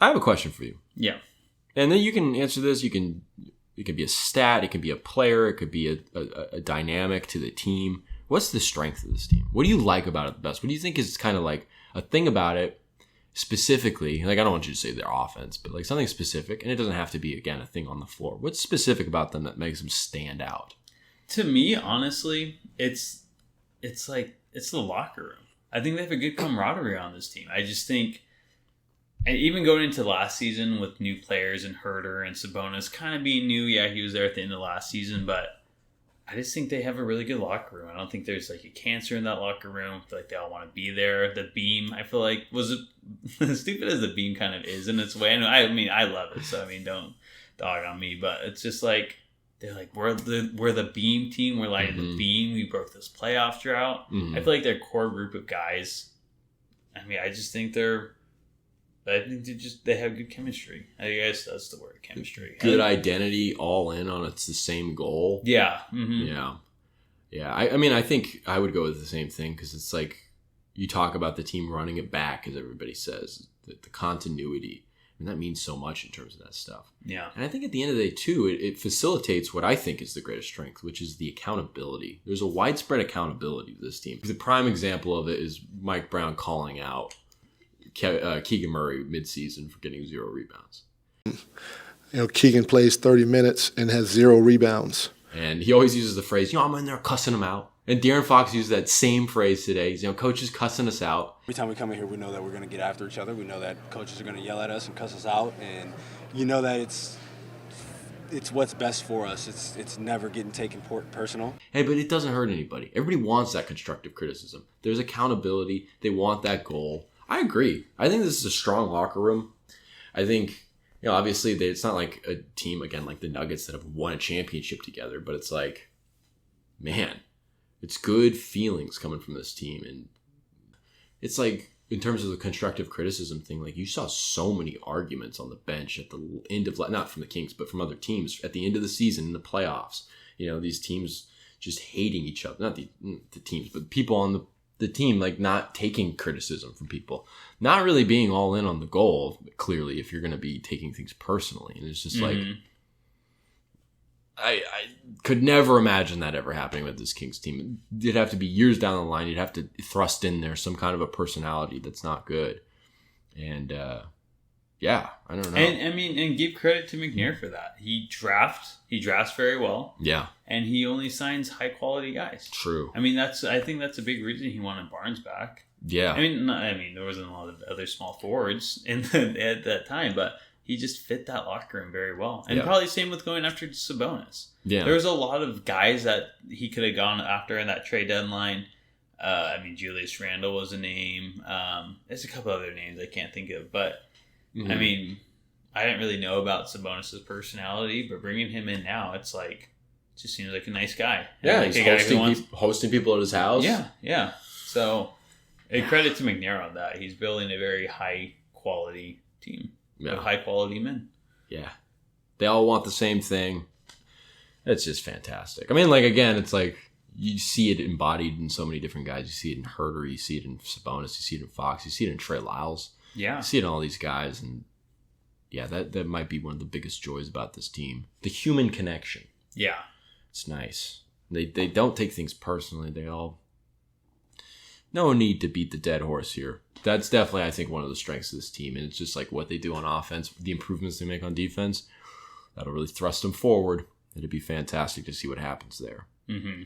I have a question for you. Yeah. And then you can answer this. It can be a stat. It could be a player. It could be a dynamic to the team. What's the strength of this team? What do you like about it the best? What do you think is kind of like a thing about it specifically? Like, I don't want you to say their offense, but like something specific. And it doesn't have to be, again, a thing on the floor. What's specific about them that makes them stand out? To me, honestly, it's the locker room. I think they have a good camaraderie on this team. I just think, and even going into last season with new players and Herter and Sabonis kind of being new, yeah, he was there at the end of last season, but I just think they have a really good locker room. I don't think there's like a cancer in that locker room. I feel like they all want to be there. The beam, I feel like, was as stupid as the beam kind of is in its way. I mean, I love it, so I mean, don't dog on me, but it's just like, they're like, we're the beam team. We're like the beam. We broke this playoff drought. I feel like their core group of guys. I mean, I just think they have good chemistry. I guess that's the word, chemistry. Good identity, all in on it's the same goal. Yeah. Yeah. I mean, I think I would go with the same thing because it's like you talk about the team running it back, as everybody says, the continuity. And that means so much in terms of that stuff. Yeah. And I think at the end of the day, too, it facilitates what I think is the greatest strength, which is the accountability. There's a widespread accountability to this team. The prime example of it is Mike Brown calling out Keegan Murray midseason for getting 0 rebounds. Keegan plays 30 minutes and has 0 rebounds. And he always uses the phrase, I'm in there cussing him out. And De'Aaron Fox used that same phrase today. He's, coach is cussing us out. Every time we come in here, we know that we're going to get after each other. We know that coaches are going to yell at us and cuss us out. And you know that it's what's best for us. It's never getting taken personal. Hey, but it doesn't hurt anybody. Everybody wants that constructive criticism. There's accountability. They want that goal. I agree. I think this is a strong locker room. I think, obviously it's not like a team, again, like the Nuggets that have won a championship together, but it's like, man, it's good feelings coming from this team. And it's like, in terms of the constructive criticism thing, like you saw so many arguments on the bench at the end of, not from the Kings, but from other teams at the end of the season in the playoffs. These teams just hating each other. Not the teams, but people on the team, like not taking criticism from people. Not really being all in on the goal, clearly, if you're going to be taking things personally. And it's just like, I could never imagine that ever happening with this Kings team. It'd have to be years down the line. You'd have to thrust in there some kind of a personality that's not good. And, yeah, I don't know. And give credit to McNair for that. He drafts very well. Yeah. And he only signs high quality guys. True. I mean, I think that's a big reason he wanted Barnes back. Yeah. I mean, there wasn't a lot of other small forwards at that time, but he just fit that locker room very well. And probably same with going after Sabonis. Yeah. There was a lot of guys that he could have gone after in that trade deadline. Julius Randle was a name. There's a couple other names I can't think of, but I mean, I didn't really know about Sabonis' personality, but bringing him in now, it's like, it just seems like a nice guy. Yeah, like he's hosting people at his house. Yeah. So, credit to McNair on that. He's building a very high-quality team with high-quality men. Yeah. They all want the same thing. It's just fantastic. I mean, like, again, it's like, you see it embodied in so many different guys. You see it in Herter, you see it in Sabonis, you see it in Fox, you see it in Trey Lyles. Yeah. You see it in all these guys, and yeah, that might be one of the biggest joys about this team. The human connection. Yeah. It's nice. They don't take things personally. No need to beat the dead horse here. That's definitely, I think, one of the strengths of this team, and it's just like what they do on offense, the improvements they make on defense, that'll really thrust them forward. It'd be fantastic to see what happens there. Mm-hmm.